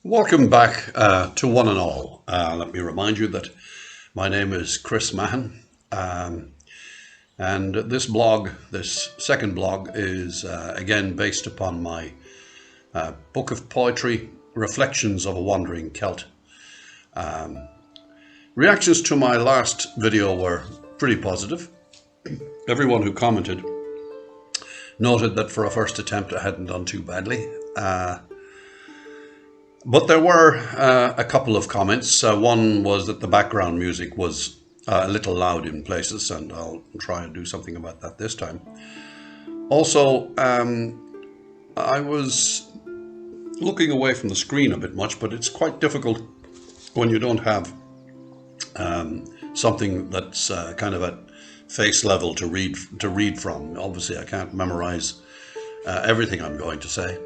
Welcome back to one and all. Let me remind you that my name is Chris Mahan, and this blog, this second blog, is again based upon my book of poetry, Reflections of a Wandering Celt. Reactions to my last video were pretty positive. Everyone who commented noted that for a first attempt I hadn't done too badly. But there were a couple of comments. One was that the background music was a little loud in places, and I'll try and do something about that this time. Also, I was looking away from the screen a bit much, but it's quite difficult when you don't have something that's kind of at face level to read from. Obviously, I can't memorize everything I'm going to say.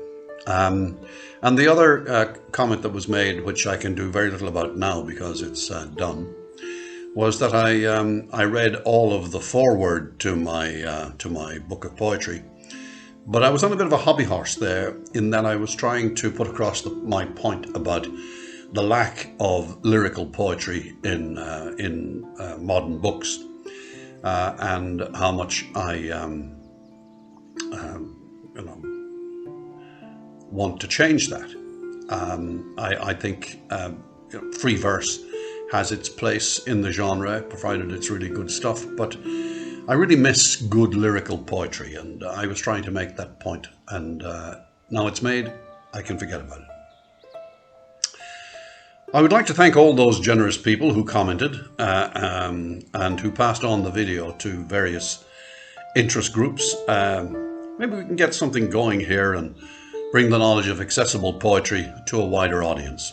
And the other comment that was made, which I can do very little about now because it's done, was that I read all of the foreword to my book of poetry, but I was on a bit of a hobby horse there in that I was trying to put across my point about the lack of lyrical poetry in modern books, and how much I want to change that. I think free verse has its place in the genre, provided it's really good stuff, but I really miss good lyrical poetry, and I was trying to make that point, and now it's made, I can forget about it. I would like to thank all those generous people who commented and who passed on the video to various interest groups. Maybe we can get something going here and bring the knowledge of accessible poetry to a wider audience.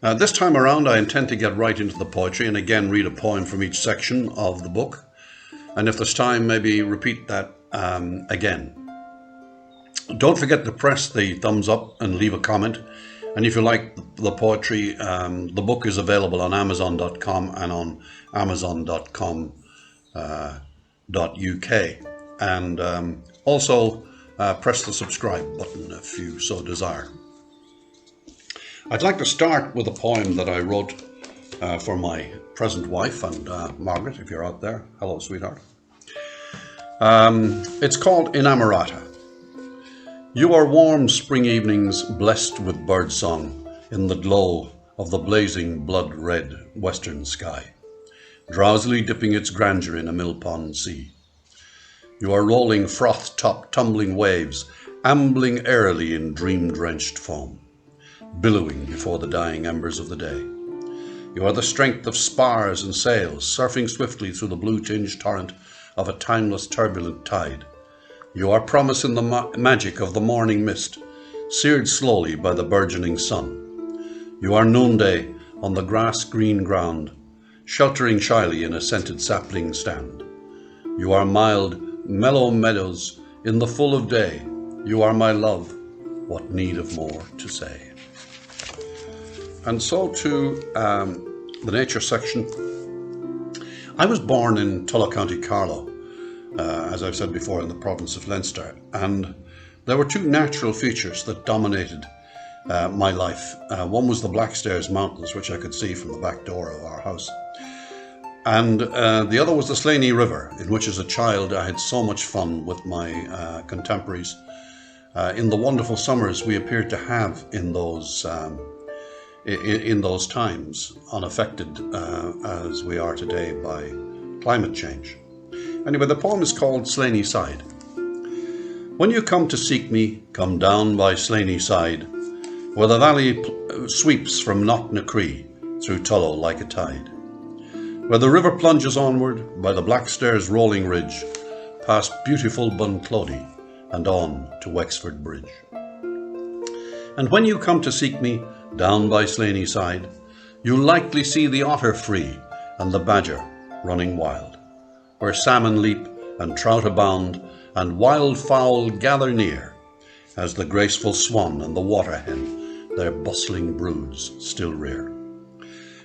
This time around, I intend to get right into the poetry and again read a poem from each section of the book. And if there's time, maybe repeat that again. Don't forget to press the thumbs up and leave a comment. And if you like the poetry, the book is available on Amazon.com and on Amazon.com.uk. And also, press the subscribe button if you so desire. I'd like to start with a poem that I wrote for my present wife, and Margaret, if you're out there, hello sweetheart. It's called Inamorata. You are warm spring evenings blessed with birdsong in the glow of the blazing blood-red western sky, drowsily dipping its grandeur in a mill-pond sea. You are rolling froth-topped tumbling waves, ambling airily in dream-drenched foam, billowing before the dying embers of the day. You are the strength of spars and sails, surfing swiftly through the blue-tinged torrent of a timeless turbulent tide. You are promise in the magic of the morning mist, seared slowly by the burgeoning sun. You are noonday on the grass-green ground, sheltering shyly in a scented sapling stand. You are mild, mellow meadows in the full of day. You are my love, what need of more to say? And so to the nature section. I was born in Tulla, County Carlow, as I've said before, in the province of Leinster, and there were two natural features that dominated my life. One was the Blackstairs Mountains, which I could see from the back door of our house. And the other was the Slaney River, in which as a child I had so much fun with my contemporaries in the wonderful summers we appeared to have in those times, unaffected as we are today by climate change. Anyway, the poem is called Slaney Side. When you come to seek me, come down by Slaney Side, where the valley sweeps from Knocknacree through Tullow like a tide, where the river plunges onward by the Blackstairs rolling ridge, past beautiful Bunclody and on to Wexford Bridge. And when you come to seek me, down by Slaney Side, you'll likely see the otter free and the badger running wild, where salmon leap and trout abound and wild fowl gather near, as the graceful swan and the waterhen their bustling broods still rear.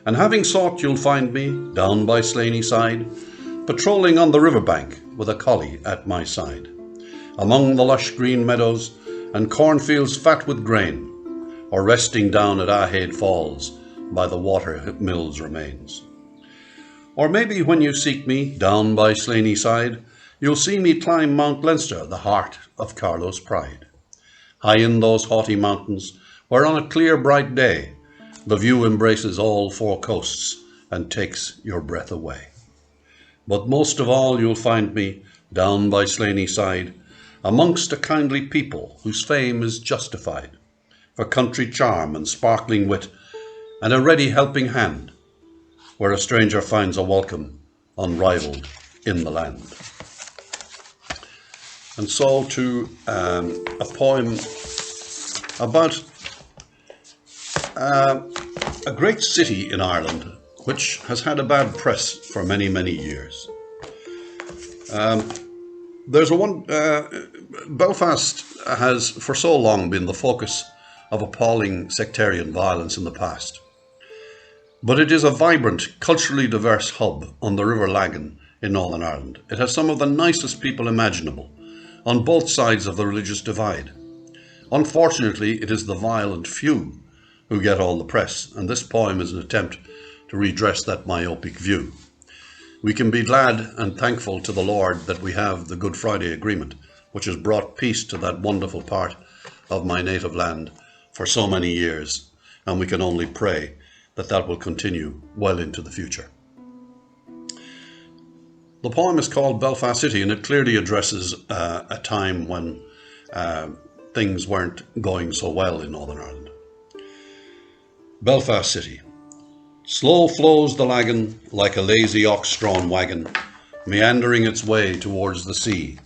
And having sought, you'll find me, down by Slaney Side, patrolling on the riverbank with a collie at my side, among the lush green meadows and cornfields fat with grain, or resting down at Ahaid Falls by the water mill's remains. Or maybe when you seek me down by Slaney side, you'll see me climb Mount Leinster, the heart of Carlow's pride. High in those haughty mountains, where on a clear bright day, the view embraces all four coasts and takes your breath away. But most of all you'll find me down by Slaney side, amongst a kindly people whose fame is justified, for country charm and sparkling wit, and a ready helping hand, where a stranger finds a welcome unrivalled in the land. And so to a poem about a great city in Ireland which has had a bad press for many, many years. Belfast has for so long been the focus of appalling sectarian violence in the past. But it is a vibrant, culturally diverse hub on the River Lagan in Northern Ireland. It has some of the nicest people imaginable on both sides of the religious divide. Unfortunately, it is the violent few who get all the press, and this poem is an attempt to redress that myopic view. We can be glad and thankful to the Lord that we have the Good Friday Agreement, which has brought peace to that wonderful part of my native land for so many years, and we can only pray that that will continue well into the future. The poem is called Belfast City, and it clearly addresses a time when things weren't going so well in Northern Ireland. Belfast City. Slow flows the Lagan like a lazy ox-drawn wagon, meandering its way towards the sea,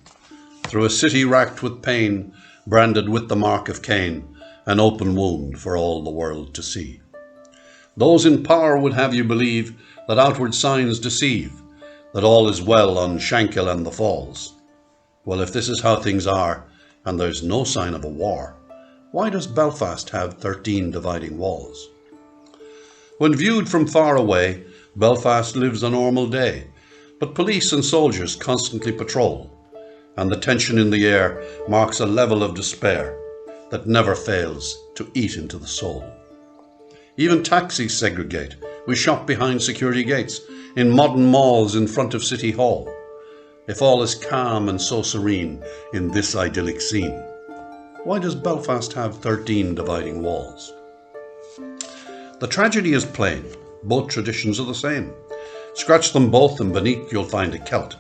through a city racked with pain, branded with the mark of Cain, an open wound for all the world to see. Those in power would have you believe that outward signs deceive, that all is well on Shankill and the Falls. Well, if this is how things are, and there's no sign of a war, why does Belfast have 13 dividing walls? When viewed from far away, Belfast lives a normal day, but police and soldiers constantly patrol, and the tension in the air marks a level of despair that never fails to eat into the soul. Even taxis segregate. We shop behind security gates, in modern malls in front of City Hall. If all is calm and so serene in this idyllic scene, why does Belfast have 13 dividing walls? The tragedy is plain. Both traditions are the same. Scratch them both and beneath you'll find a Celt,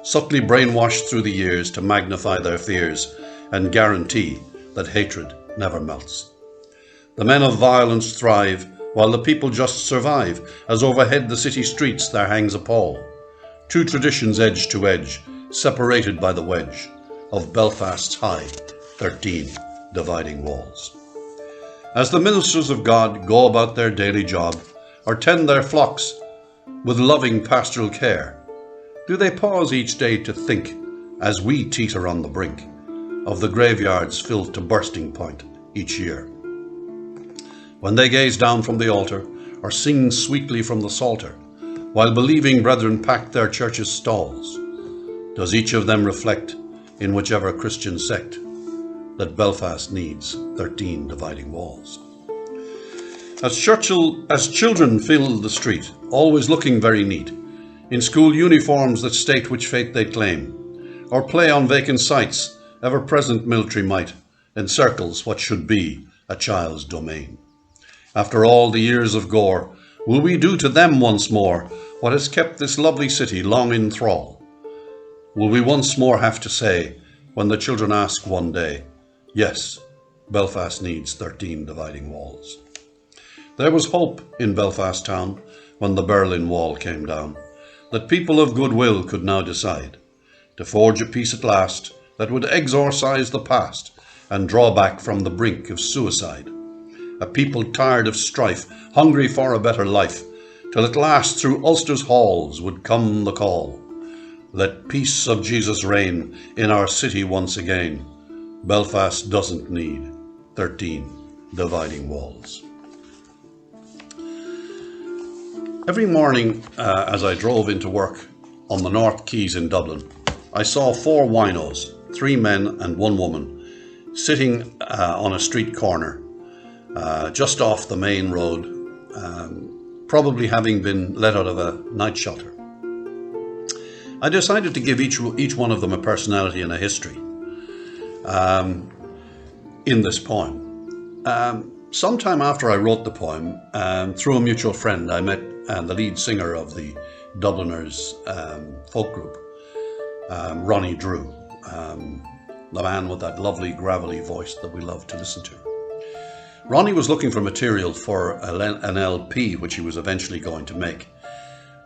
subtly brainwashed through the years to magnify their fears and guarantee that hatred never melts. The men of violence thrive, while the people just survive, as overhead the city streets there hangs a pall. Two traditions edge to edge, separated by the wedge of Belfast's high 13 dividing walls. As the ministers of God go about their daily job, or tend their flocks with loving pastoral care, do they pause each day to think, as we teeter on the brink, of the graveyards filled to bursting point each year? When they gaze down from the altar, or sing sweetly from the psalter, while believing brethren pack their church's stalls, does each of them reflect, in whichever Christian sect, that Belfast needs 13 dividing walls? As children fill the street, always looking very neat, in school uniforms that state which faith they claim, or play on vacant sites, ever-present military might encircles what should be a child's domain. After all the years of gore, will we do to them once more what has kept this lovely city long in thrall? Will we once more have to say, when the children ask one day, yes, Belfast needs 13 dividing walls? There was hope in Belfast town when the Berlin Wall came down, that people of goodwill could now decide to forge a peace at last that would exorcise the past and draw back from the brink of suicide. A people tired of strife, hungry for a better life, till at last through Ulster's halls would come the call, let peace of Jesus reign in our city once again. Belfast doesn't need 13 dividing walls. Every morning as I drove into work on the North Quays in Dublin, I saw 4 winos, 3 men and 1 woman, sitting on a street corner, just off the main road, probably having been let out of a night shelter. I decided to give each one of them a personality and a history in this poem. Sometime after I wrote the poem, through a mutual friend, I met the lead singer of the Dubliners folk group, Ronnie Drew, the man with that lovely gravelly voice that we love to listen to. Ronnie was looking for material for an LP, which he was eventually going to make.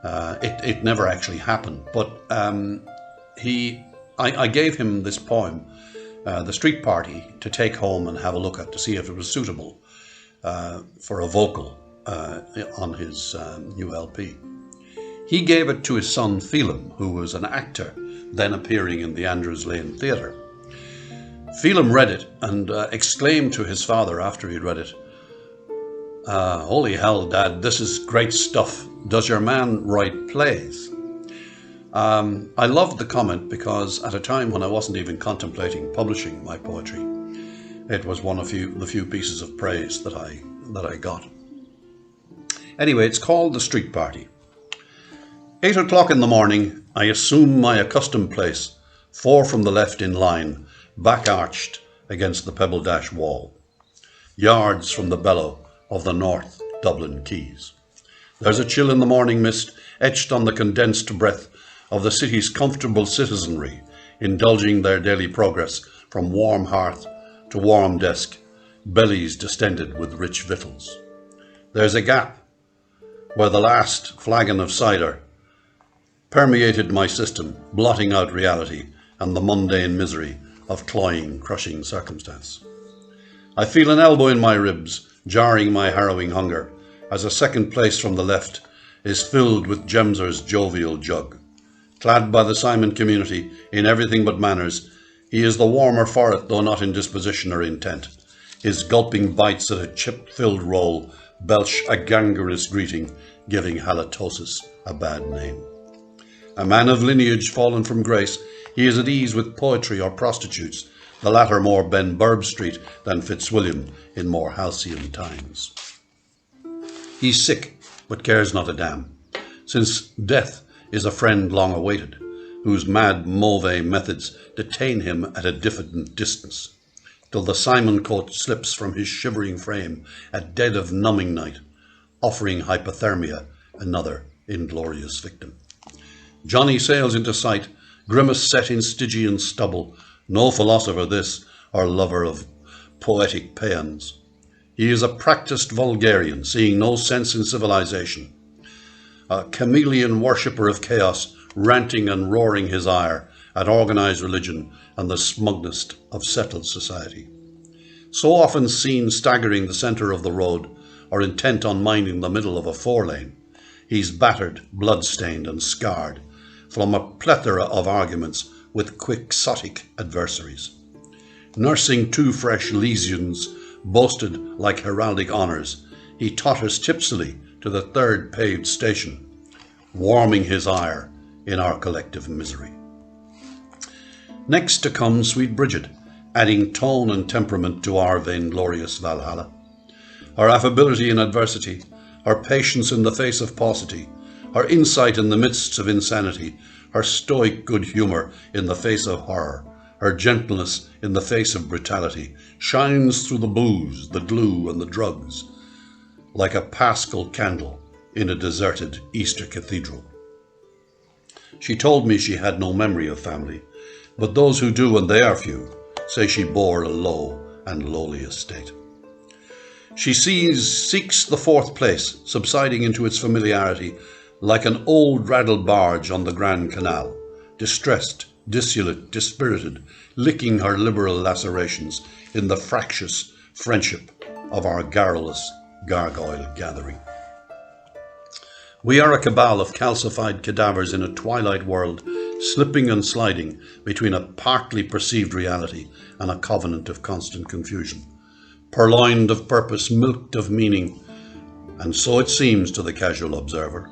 It never actually happened, but I gave him this poem, The Street Party, to take home and have a look at to see if it was suitable for a vocal on his new LP. He gave it to his son Phelim, who was an actor then appearing in the Andrews Lane Theatre. Phelim read it and exclaimed to his father after he'd read it, "Holy hell, Dad, this is great stuff. Does your man write plays?" I loved the comment because at a time when I wasn't even contemplating publishing my poetry, it was one of the few pieces of praise that I got. Anyway, it's called The Street Party. 8 o'clock in the morning, I assume my accustomed place, 4 from the left in line, back arched against the pebble dash wall, yards from the bellow of the North Dublin Quays. There's a chill in the morning mist etched on the condensed breath of the city's comfortable citizenry, indulging their daily progress from warm hearth to warm desk, bellies distended with rich victuals. There's a gap where the last flagon of cider permeated my system, blotting out reality and the mundane misery of cloying, crushing circumstance. I feel an elbow in my ribs, jarring my harrowing hunger, as a second place from the left is filled with Gemser's jovial jug. Clad by the Simon community in everything but manners, he is the warmer for it, though not in disposition or intent. His gulping bites at a chip-filled roll belch a gangrenous greeting, giving halitosis a bad name. A man of lineage fallen from grace, he is at ease with poetry or prostitutes, the latter more Ben Burb Street than Fitzwilliam in more halcyon times. He's sick, but cares not a damn, since death is a friend long awaited, whose mad Mauvais methods detain him at a diffident distance, till the Simon coat slips from his shivering frame at dead of numbing night, offering hypothermia, another inglorious victim. Johnny sails into sight, grimace set in Stygian stubble, no philosopher this, or lover of poetic paeans. He is a practised vulgarian, seeing no sense in civilization, a chameleon worshipper of chaos, ranting and roaring his ire at organised religion and the smugness of settled society. So often seen staggering the centre of the road, or intent on minding the middle of a 4-lane, he's battered, blood-stained and scarred from a plethora of arguments with quixotic adversaries. Nursing 2 fresh lesions boasted like heraldic honours, he totters tipsily to the 3rd paved station, warming his ire in our collective misery. Next to come sweet Bridget, adding tone and temperament to our vainglorious Valhalla. Her affability in adversity, her patience in the face of paucity, her insight in the midst of insanity, her stoic good humour in the face of horror, her gentleness in the face of brutality, shines through the booze, the glue and the drugs, like a paschal candle in a deserted Easter cathedral. She told me she had no memory of family, but those who do, and they are few, say she bore a low and lowly estate. She seeks the 4th place, subsiding into its familiarity like an old raddled barge on the Grand Canal, distressed, dissolute, dispirited, licking her liberal lacerations in the fractious friendship of our garrulous gargoyle gathering. We are a cabal of calcified cadavers in a twilight world, slipping and sliding between a partly perceived reality and a covenant of constant confusion, purloined of purpose, milked of meaning, and so it seems to the casual observer.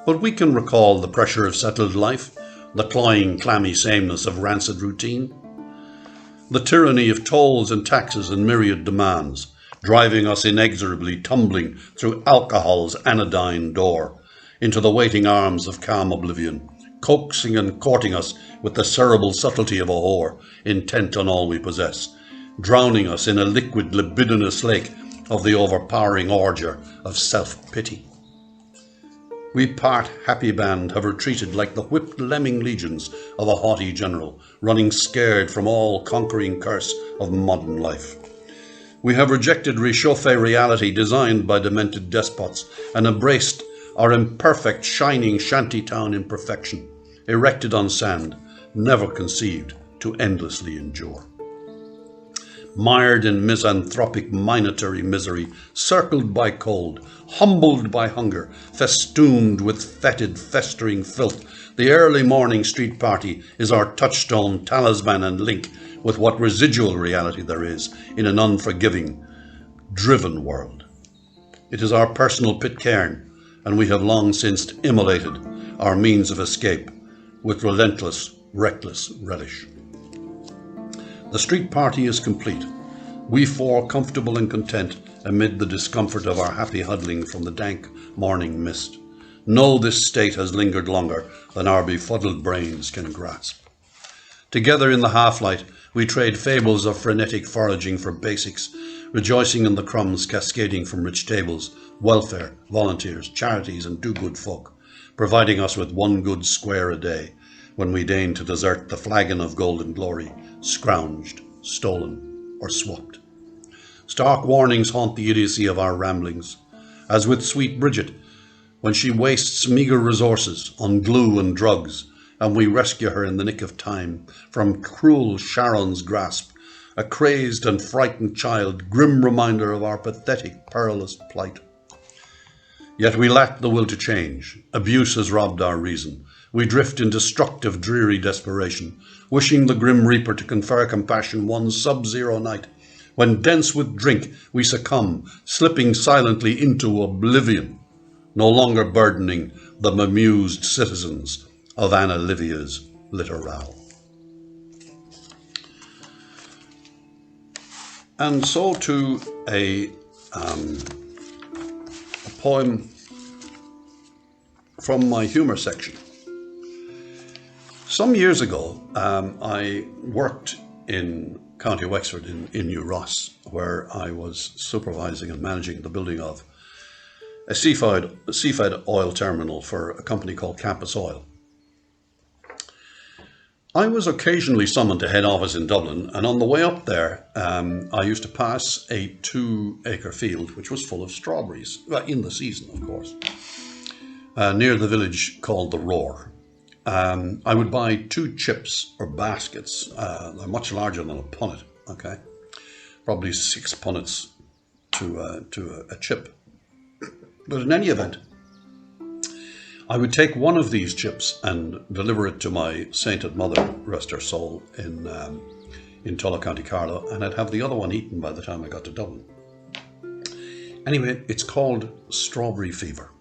But we can recall the pressure of settled life, the cloying, clammy sameness of rancid routine, the tyranny of tolls and taxes and myriad demands, driving us inexorably tumbling through alcohol's anodyne door into the waiting arms of calm oblivion, coaxing and courting us with the cerebral subtlety of a whore, intent on all we possess, drowning us in a liquid libidinous lake of the overpowering ordure of self-pity. We part happy band have retreated like the whipped lemming legions of a haughty general, running scared from all conquering curse of modern life. We have rejected réchauffé reality designed by demented despots and embraced our imperfect, shining shantytown imperfection, erected on sand, never conceived to endlessly endure. Mired in misanthropic minatory misery, circled by cold, humbled by hunger, festooned with fetid, festering filth, the early morning street party is our touchstone, talisman and link with what residual reality there is in an unforgiving, driven world. It is our personal Pitcairn, and we have long since immolated our means of escape with relentless, reckless relish. The street party is complete. We four comfortable and content amid the discomfort of our happy huddling from the dank morning mist. Know this state has lingered longer than our befuddled brains can grasp. Together in the half-light, we trade fables of frenetic foraging for basics, rejoicing in the crumbs cascading from rich tables, welfare, volunteers, charities and do-good folk, providing us with one good square a day when we deign to desert the flagon of golden glory, scrounged, stolen, or swapped. Stark warnings haunt the idiocy of our ramblings, as with sweet Bridget, when she wastes meagre resources on glue and drugs, and we rescue her in the nick of time from cruel Sharon's grasp, a crazed and frightened child, grim reminder of our pathetic, perilous plight. Yet we lack the will to change. Abuse has robbed our reason. We drift in destructive, dreary desperation, wishing the grim reaper to confer compassion one sub-zero night, when dense with drink we succumb, slipping silently into oblivion, no longer burdening the bemused citizens of Anna Livia's littoral. And so to a poem from my humour section. Some years ago, I worked in County Wexford in New Ross, where I was supervising and managing the building of a seafed oil terminal for a company called Campus Oil. I was occasionally summoned to head office in Dublin, and on the way up there, I used to pass a 2-acre field which was full of strawberries, in the season, of course, near the village called the Roar. I would buy 2 chips or baskets. They're much larger than a punnet, okay? Probably 6 punnets to a chip. But in any event, I would take one of these chips and deliver it to my sainted mother, rest her soul, in Tulla, County Carlow, and I'd have the other one eaten by the time I got to Dublin. Anyway, it's called strawberry fever.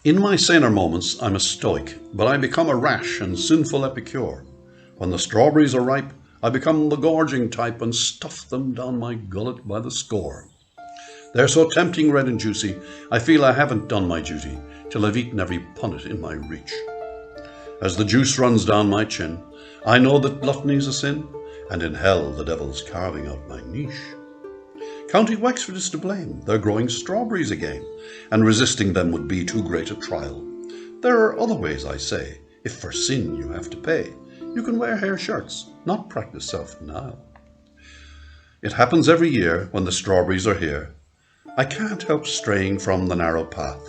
In my saner moments, I'm a stoic, but I become a rash and sinful epicure. When the strawberries are ripe, I become the gorging type and stuff them down my gullet by the score. They're so tempting, red and juicy, I feel I haven't done my duty till I've eaten every punnet in my reach. As the juice runs down my chin, I know that gluttony's a sin, and in hell the devil's carving out my niche. County Wexford is to blame. They're growing strawberries again, and resisting them would be too great a trial. There are other ways, I say. If for sin you have to pay, you can wear hair shirts, not practice self-denial. It happens every year when the strawberries are here. I can't help straying from the narrow path.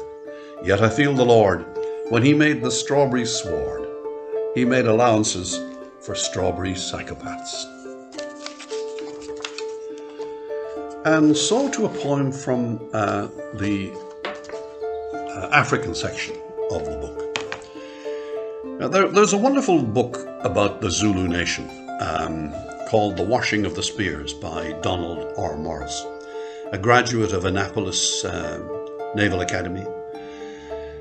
Yet I feel the Lord, when he made the strawberry sward, he made allowances for strawberry psychopaths. And so to a poem from the African section of the book. Now, there's a wonderful book about the Zulu nation called The Washing of the Spears by Donald R. Morris, a graduate of Annapolis Naval Academy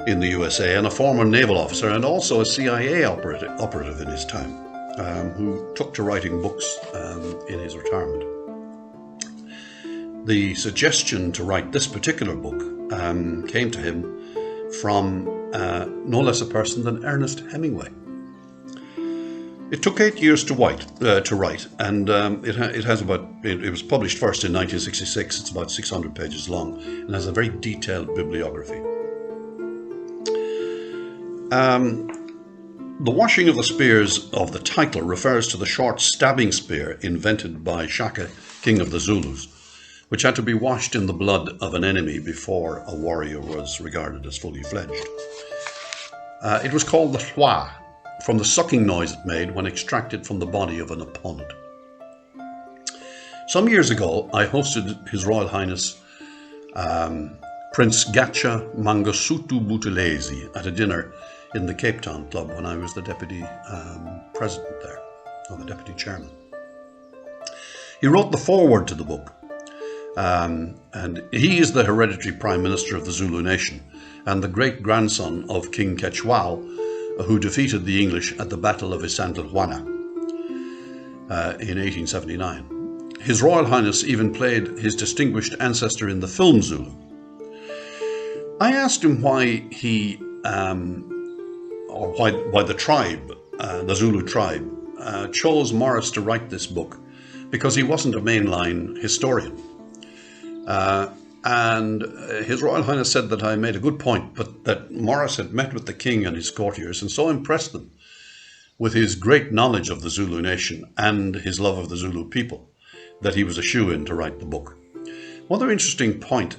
in the USA and a former naval officer and also a CIA operative in his time, who took to writing books in his retirement. The suggestion to write this particular book came to him from no less a person than Ernest Hemingway. It took 8 years to write, and it was published first in 1966. It's about 600 pages long and has a very detailed bibliography. The washing of the spears of the title refers to the short stabbing spear invented by Shaka, king of the Zulus, which had to be washed in the blood of an enemy before a warrior was regarded as fully fledged. It was called the hwa, from the sucking noise it made when extracted from the body of an opponent. Some years ago, I hosted His Royal Highness Prince Gacha Mangosuthu Buthelezi at a dinner in the Cape Town Club when I was the deputy president there, or the deputy chairman. He wrote the foreword to the book, and he is the hereditary prime minister of the Zulu nation and the great-grandson of King Quechua, who defeated the English at the Battle of Isandlwana in 1879. His Royal Highness even played his distinguished ancestor in the film Zulu. I asked him why he, why the tribe, the Zulu tribe, chose Morris to write this book, because he wasn't a mainline historian. And His Royal Highness said that I made a good point, but that Morris had met with the king and his courtiers and so impressed them with his great knowledge of the Zulu nation and his love of the Zulu people that he was a shoo-in to write the book. One other interesting point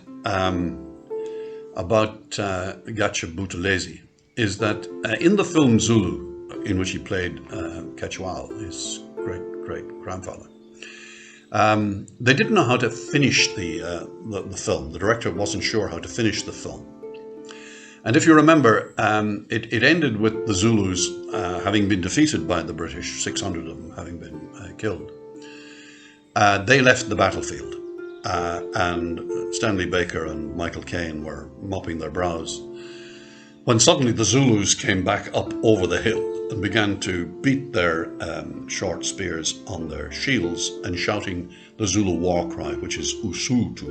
about Gacha Buthelezi is that in the film Zulu, in which he played Quechua, his great-great-grandfather, they didn't know how to finish the film. The director wasn't sure how to finish the film. And if you remember, it ended with the Zulus having been defeated by the British, 600 of them having been killed. They left the battlefield, and Stanley Baker and Michael Caine were mopping their brows, when suddenly the Zulus came back up over the hill and began to beat their short spears on their shields and shouting the Zulu war cry, which is Usutu.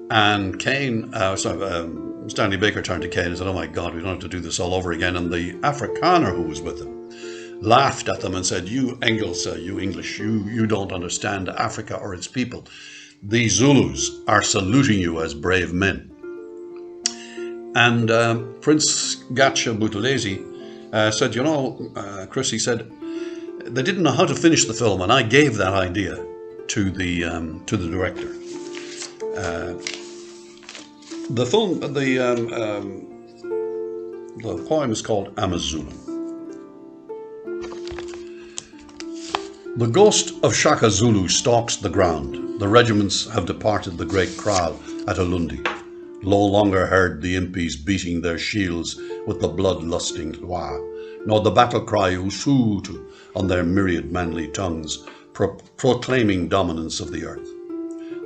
And Stanley Baker turned to Caine and said, "Oh my God, we don't have to do this all over again." And the Afrikaner who was with him laughed at them and said, "You Engels, you English, you don't understand Africa or its people. The Zulus are saluting you as brave men." And Prince Gacha Buthelezi said, "You know, Chris," he said, "they didn't know how to finish the film, and I gave that idea to the director." The poem is called Amazulu. The ghost of Shaka Zulu stalks the ground. The regiments have departed the great kraal at Ulundi. No longer heard the impis beating their shields with the blood-lusting hwa, nor the battle cry Usutu on their myriad manly tongues, proclaiming dominance of the earth.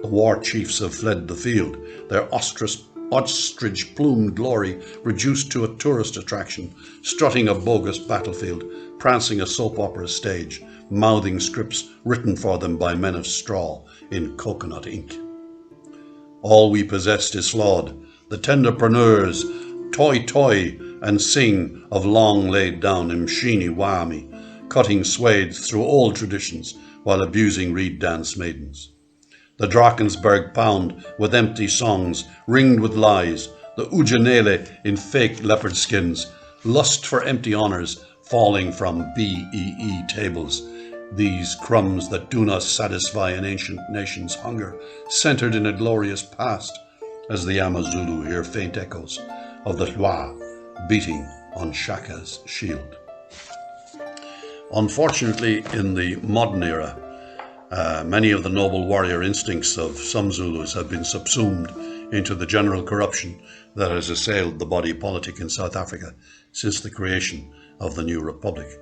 The war chiefs have fled the field, their ostrich-plumed glory reduced to a tourist attraction, strutting a bogus battlefield, prancing a soap opera stage, mouthing scripts written for them by men of straw in coconut ink. All we possessed is flawed. The tenderpreneurs toy and sing of long laid down Mshini Wami, cutting swathes through old traditions while abusing reed dance maidens. The Drakensberg pound with empty songs, ringed with lies, the Ujanele in fake leopard skins, lust for empty honours falling from BEE tables, these crumbs that do not satisfy an ancient nation's hunger, centred in a glorious past, as the Amazulu hear faint echoes of the hwa beating on Shaka's shield. Unfortunately, in the modern era, many of the noble warrior instincts of some Zulus have been subsumed into the general corruption that has assailed the body politic in South Africa since the creation of the new republic,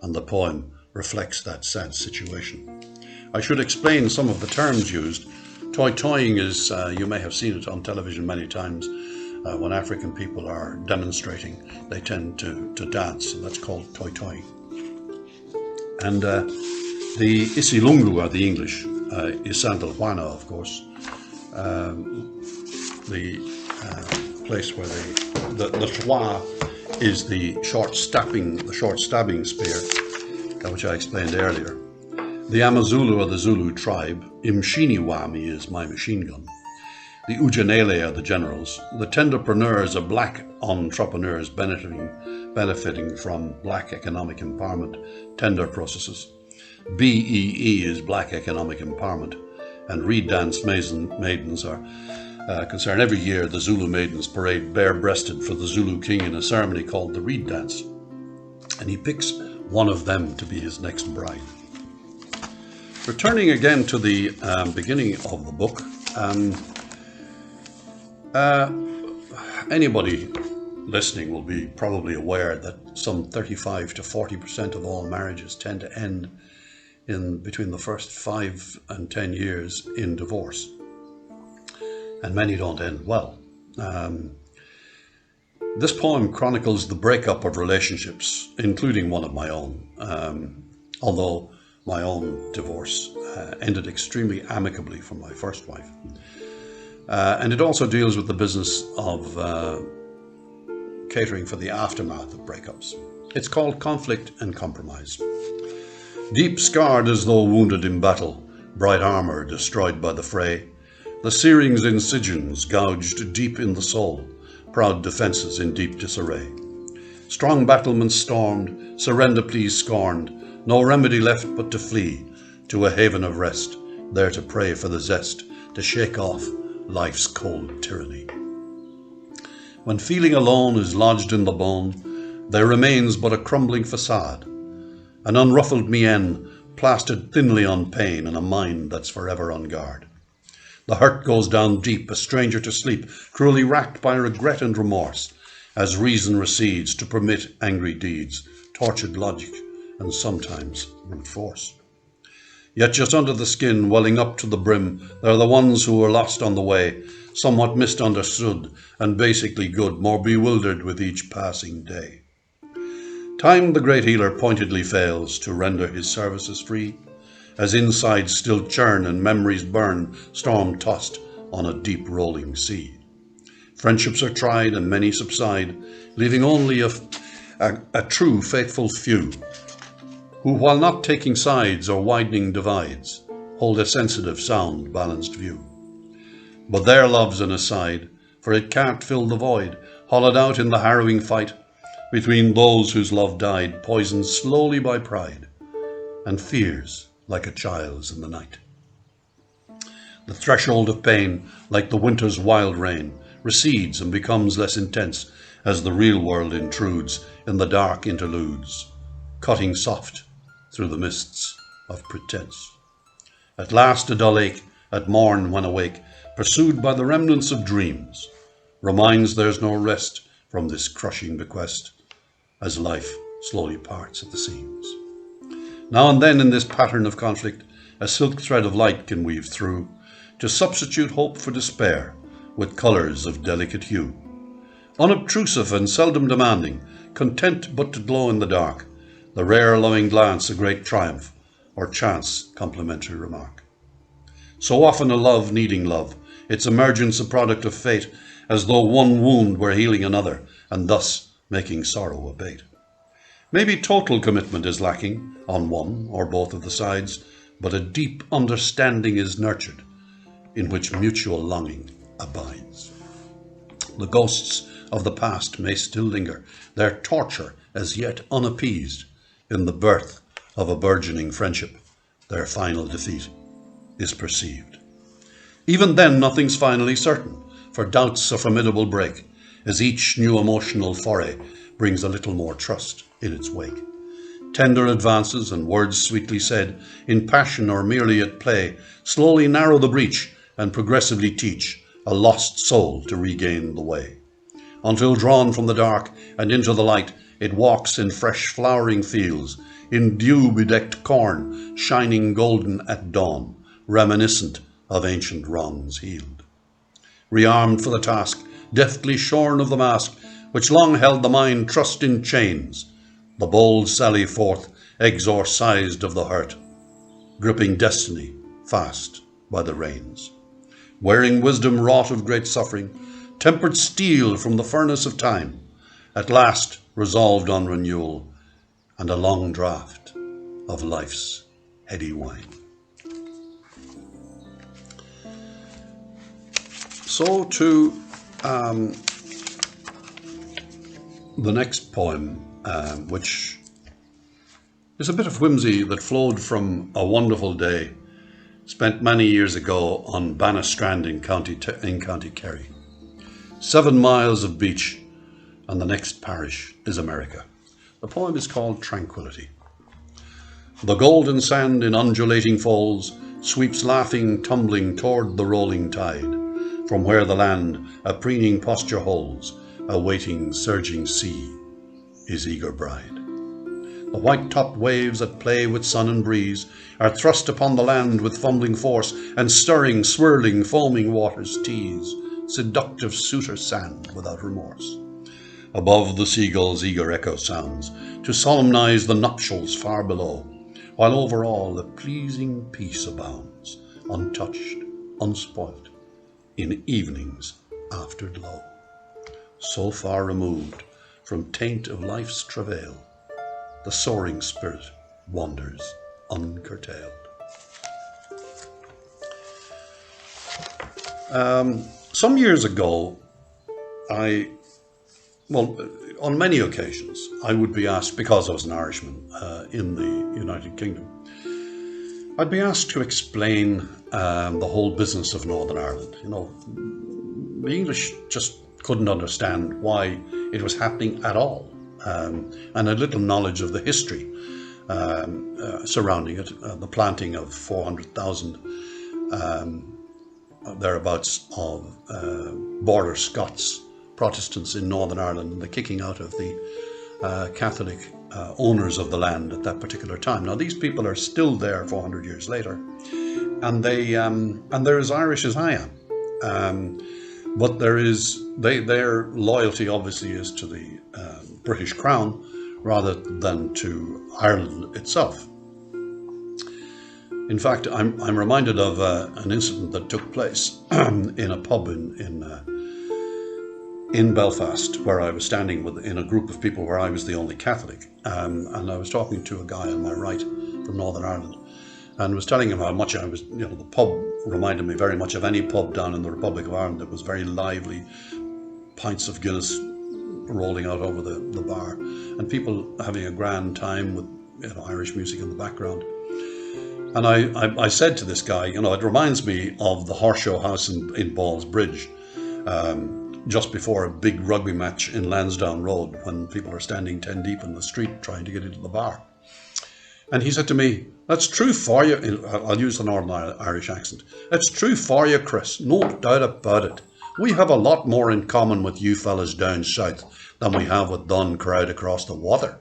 and the poem reflects that sad situation. I should explain some of the terms used. Toying is, you may have seen it on television many times, when African people are demonstrating, they tend to dance, and that's called toying. And the Isilungu are the English, Isandlwana, of course, the place where the Hwa is the short stabbing spear, which I explained earlier. The Amazulu or the Zulu tribe, Imshiniwami is my machine gun. The Ujanele are the generals. The tenderpreneurs are black entrepreneurs benefiting from black economic empowerment tender processes. BEE is black economic empowerment, and reed dance maidens are concerned. Every year the Zulu maidens parade bare-breasted for the Zulu king in a ceremony called the reed dance, and he picks one of them to be his next bride. Returning again to the beginning of the book, anybody listening will be probably aware that some 35 to 40% of all marriages tend to end in between the first 5 and 10 years in divorce, and many don't end well. This poem chronicles the breakup of relationships, including one of my own, although my own divorce ended extremely amicably from my first wife. And it also deals with the business of catering for the aftermath of breakups. It's called Conflict and Compromise. Deep scarred as though wounded in battle, bright armour destroyed by the fray, the searing's incisions gouged deep in the soul, proud defences in deep disarray. Strong battlements stormed, surrender pleas scorned, no remedy left but to flee to a haven of rest, there to pray for the zest, to shake off life's cold tyranny. When feeling alone is lodged in the bone, there remains but a crumbling facade, an unruffled mien plastered thinly on pain and a mind that's forever on guard. The hurt goes down deep, a stranger to sleep, cruelly racked by regret and remorse, as reason recedes to permit angry deeds, tortured logic, and sometimes brute force. Yet just under the skin, welling up to the brim, there are the ones who were lost on the way, somewhat misunderstood and basically good, more bewildered with each passing day. Time, the great healer, pointedly fails to render his services free, as insides still churn and memories burn, storm-tossed on a deep rolling sea. Friendships are tried and many subside, leaving only a true faithful few, who, while not taking sides or widening divides, hold a sensitive, sound, balanced view. But their love's an aside, for it can't fill the void, hollowed out in the harrowing fight between those whose love died, poisoned slowly by pride, and fears like a child's in the night. The threshold of pain, like the winter's wild rain, recedes and becomes less intense as the real world intrudes in the dark interludes, cutting soft through the mists of pretense. At last a dull ache, at morn when awake, pursued by the remnants of dreams, reminds there's no rest from this crushing bequest, as life slowly parts at the seams. Now and then in this pattern of conflict, a silk thread of light can weave through, to substitute hope for despair with colours of delicate hue. Unobtrusive and seldom demanding, content but to glow in the dark, the rare loving glance a great triumph, or chance complimentary remark. So often a love needing love, its emergence a product of fate, as though one wound were healing another, and thus making sorrow abate. Maybe total commitment is lacking on one or both of the sides, but a deep understanding is nurtured, in which mutual longing abides. The ghosts of the past may still linger, their torture as yet unappeased, in the birth of a burgeoning friendship, their final defeat is perceived. Even then, nothing's finally certain, for doubt's a formidable break, as each new emotional foray brings a little more trust in its wake. Tender advances and words sweetly said, in passion or merely at play, slowly narrow the breach and progressively teach a lost soul to regain the way, until drawn from the dark and into the light, it walks in fresh flowering fields, in dew-bedecked corn, shining golden at dawn, reminiscent of ancient wrongs healed. Rearmed for the task, deftly shorn of the mask, which long held the mind trussed in chains, the bold sally forth, exorcised of the hurt, gripping destiny fast by the reins. Wearing wisdom wrought of great suffering, tempered steel from the furnace of time, at last resolved on renewal and a long draught of life's heady wine. So to the next poem, which is a bit of whimsy that flowed from a wonderful day spent many years ago on Bannastrand in County Kerry. 7 miles of beach, and the next parish is America. The poem is called Tranquility. The golden sand in undulating falls sweeps laughing, tumbling toward the rolling tide, from where the land a preening posture holds, a waiting, surging sea, his eager bride. The white-topped waves at play with sun and breeze are thrust upon the land with fumbling force, and stirring, swirling, foaming waters tease, seductive suitor sand without remorse. Above the seagull's eager echo sounds, to solemnize the nuptials far below, while over all a pleasing peace abounds, untouched, unspoilt, in evenings after glow. So far removed from taint of life's travail, the soaring spirit wanders uncurtailed. Some years ago, on many occasions, I would be asked, because I was an Irishman in the United Kingdom, I'd be asked to explain the whole business of Northern Ireland. You know, the English just couldn't understand why it was happening at all. And a little knowledge of the history surrounding it, the planting of 400,000 thereabouts of border Scots, Protestants in Northern Ireland, and the kicking out of the Catholic owners of the land at that particular time. Now these people are still there 400 years later, and they're as Irish as I am. But their loyalty obviously is to the British Crown rather than to Ireland itself. In fact, I'm reminded of an incident that took place in a pub in Belfast, where I was standing in a group of people where I was the only Catholic, and I was talking to a guy on my right from Northern Ireland, and was telling him how much I was, the pub reminded me very much of any pub down in the Republic of Ireland. It was very lively, pints of Guinness rolling out over the bar, and people having a grand time with Irish music in the background. And I said to this guy, it reminds me of the Horseshoe House in Balls Bridge, just before a big rugby match in Lansdowne Road, when people are standing 10 deep in the street trying to get into the bar. And he said to me, "That's true for you." I'll use the Northern Irish accent. "It's true for you, Chris, no doubt about it. We have a lot more in common with you fellas down south than we have with Don crowd across the water.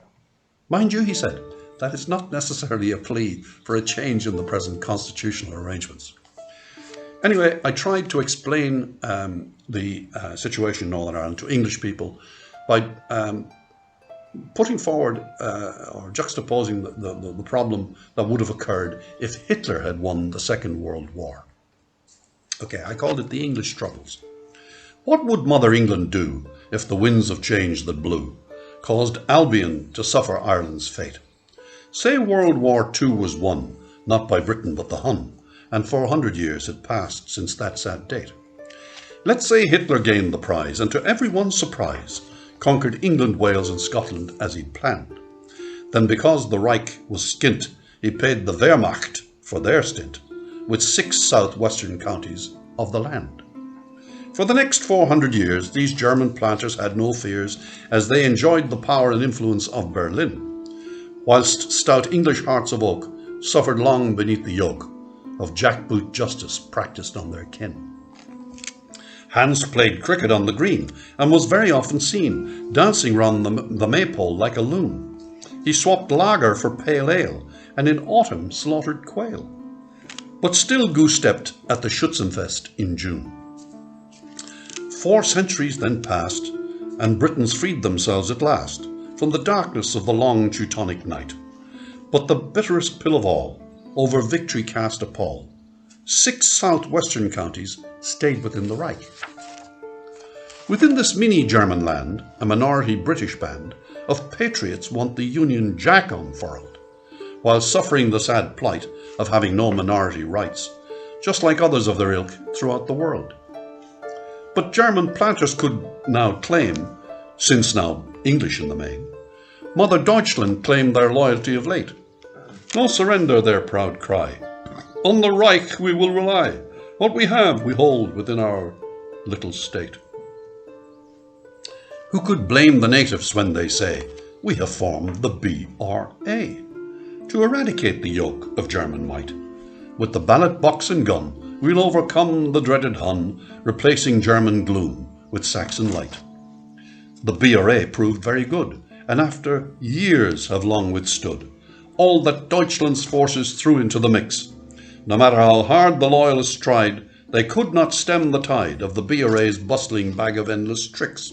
Mind you," he said, "that is not necessarily a plea for a change in the present constitutional arrangements." Anyway, I tried to explain the situation in Northern Ireland to English people by putting forward or juxtaposing the problem that would have occurred if Hitler had won the Second World War. Okay, I called it the English Troubles. What would Mother England do if the winds of change that blew caused Albion to suffer Ireland's fate? Say World War II was won, not by Britain but the Hun, and 400 years had passed since that sad date. Let's say Hitler gained the prize, and to everyone's surprise, conquered England, Wales and Scotland as he'd planned. Then because the Reich was skint, he paid the Wehrmacht for their stint, with 6 southwestern counties of the land. For the next 400 years, these German planters had no fears, as they enjoyed the power and influence of Berlin, whilst stout English hearts of oak suffered long beneath the yoke of jackboot justice practised on their kin. Hans played cricket on the green, and was very often seen dancing round the maypole like a loon. He swapped lager for pale ale, and in autumn slaughtered quail, but still goose-stepped at the Schützenfest in June. 4 centuries then passed, and Britons freed themselves at last from the darkness of the long Teutonic night. But the bitterest pill of all over victory cast a pall, 6 southwestern counties stayed within the Reich. Within this mini German land, a minority British band of patriots want the Union Jack unfurled, while suffering the sad plight of having no minority rights, just like others of their ilk throughout the world. But German planters could now claim, since now English in the main, Mother Deutschland claimed their loyalty of late. No surrender, their proud cry. On the Reich we will rely. What we have we hold within our little state. Who could blame the natives when they say, we have formed the BRA to eradicate the yoke of German might? With the ballot box and gun, we'll overcome the dreaded Hun, replacing German gloom with Saxon light. The BRA proved very good, and after years have long withstood all that Deutschland's forces threw into the mix. No matter how hard the loyalists tried, they could not stem the tide of the BRA's bustling bag of endless tricks.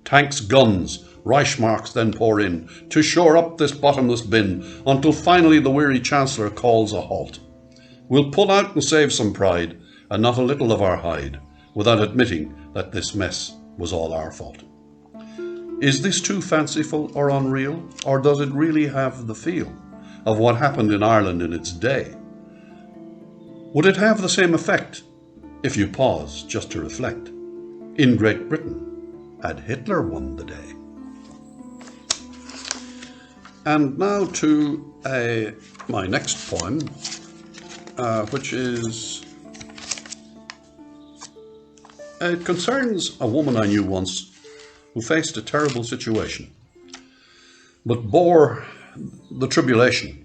Tanks, guns, Reichsmarks then pour in to shore up this bottomless bin until finally the weary Chancellor calls a halt. We'll pull out and save some pride and not a little of our hide without admitting that this mess was all our fault. Is this too fanciful or unreal, or does it really have the feel of what happened in Ireland in its day? Would it have the same effect if you pause just to reflect? In Great Britain, had Hitler won the day? And now to my next poem, which it concerns a woman I knew once who faced a terrible situation, but bore the tribulation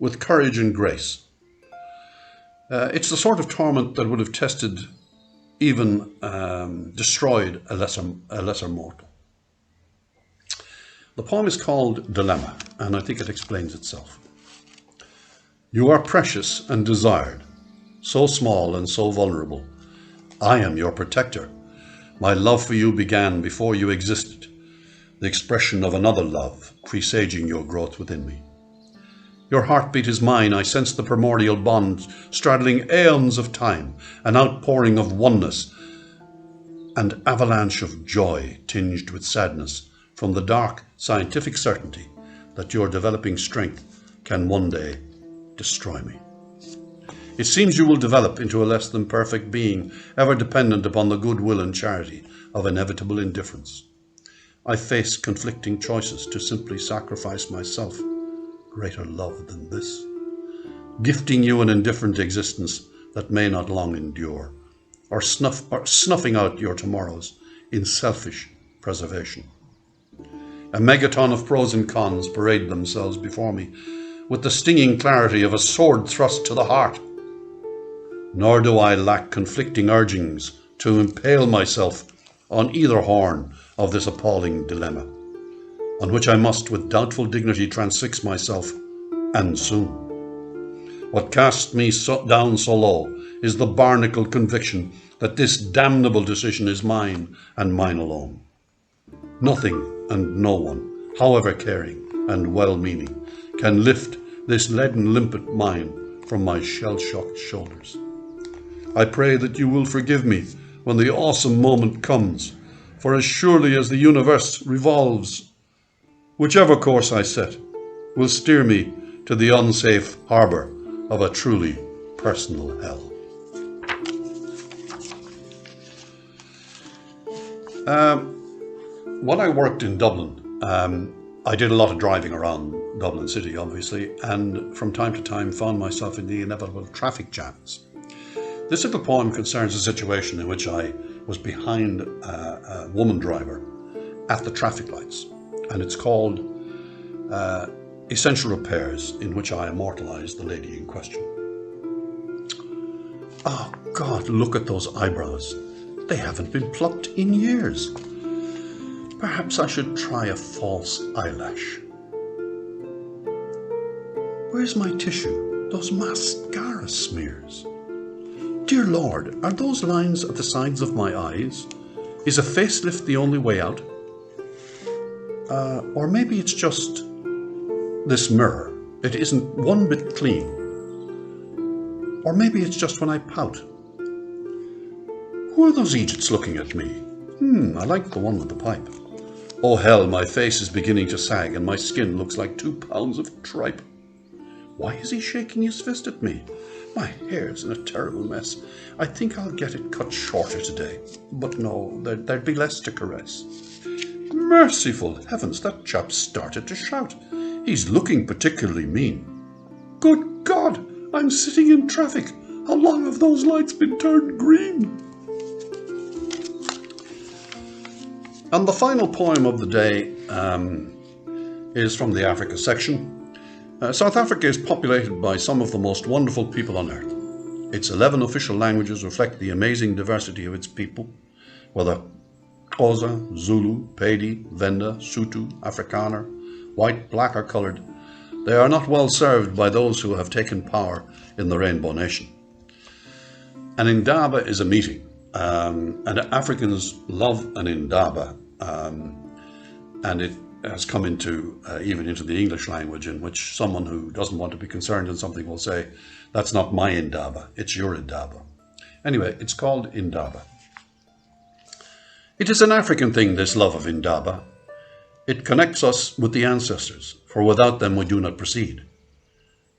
with courage and grace. It's the sort of torment that would have tested, even destroyed a lesser mortal. The poem is called Dilemma, and I think it explains itself. You are precious and desired, so small and so vulnerable. I am your protector. My love for you began before you existed, the expression of another love presaging your growth within me. Your heartbeat is mine, I sense the primordial bond straddling aeons of time, an outpouring of oneness, and avalanche of joy tinged with sadness from the dark scientific certainty that your developing strength can one day destroy me. It seems you will develop into a less than perfect being, ever dependent upon the goodwill and charity of inevitable indifference. I face conflicting choices to simply sacrifice myself. Greater love than this, gifting you an indifferent existence that may not long endure, or snuffing out your tomorrows in selfish preservation. A megaton of pros and cons parade themselves before me with the stinging clarity of a sword thrust to the heart. Nor do I lack conflicting urgings to impale myself on either horn of this appalling dilemma, on which I must with doubtful dignity transfix myself, and soon. What casts me down so low is the barnacled conviction that this damnable decision is mine and mine alone. Nothing and no one, however caring and well-meaning, can lift this leaden limpet mine from my shell-shocked shoulders. I pray that you will forgive me when the awesome moment comes, for as surely as the universe revolves, whichever course I set will steer me to the unsafe harbour of a truly personal hell. When I worked in Dublin, I did a lot of driving around Dublin City, obviously, and from time to time found myself in the inevitable traffic jams. This little poem concerns a situation in which I was behind a woman driver at the traffic lights, and it's called Essential Repairs, in which I immortalize the lady in question. Oh God, look at those eyebrows. They haven't been plucked in years. Perhaps I should try a false eyelash. Where's my tissue? Those mascara smears. Dear Lord, are those lines at the sides of my eyes? Is a facelift the only way out? Or maybe it's just this mirror. It isn't one bit clean. Or maybe it's just when I pout. Who are those Egypts looking at me? I like the one with the pipe. Oh hell, my face is beginning to sag and my skin looks like 2 pounds of tripe. Why is he shaking his fist at me? My hair's in a terrible mess. I think I'll get it cut shorter today. But no, there'd be less to caress. Merciful heavens, that chap started to shout. He's looking particularly mean. Good God, I'm sitting in traffic. How long have those lights been turned green? And the final poem of the day is from the Africa section. South Africa is populated by some of the most wonderful people on earth. Its 11 official languages reflect the amazing diversity of its people, whether Xhosa, Zulu, Pedi, Venda, Sotho, Afrikaner, white, black or coloured. They are not well served by those who have taken power in the Rainbow Nation. An indaba is a meeting, and Africans love an indaba, and it has come into even into the English language, in which someone who doesn't want to be concerned in something will say, "That's not my indaba, it's your indaba." Anyway, it's called indaba. It is an African thing, this love of indaba. It connects us with the ancestors, for without them we do not proceed.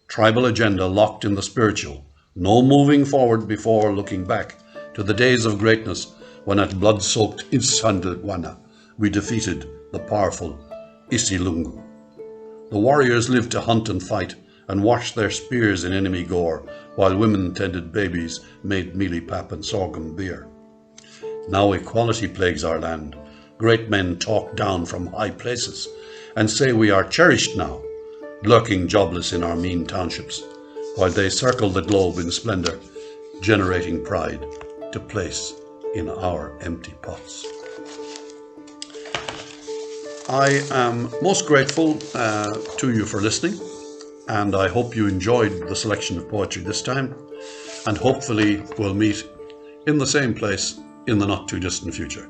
Tribal agenda locked in the spiritual, no moving forward before looking back to the days of greatness when at blood-soaked Isandlwana we defeated the powerful Isilungu. The warriors lived to hunt and fight and wash their spears in enemy gore, while women tended babies, made mealie pap and sorghum beer. Now equality plagues our land. Great men talk down from high places and say we are cherished now, lurking jobless in our mean townships, while they circle the globe in splendor, generating pride to place in our empty pots. I am most grateful to you for listening, and I hope you enjoyed the selection of poetry this time, and hopefully we'll meet in the same place in the not too distant future.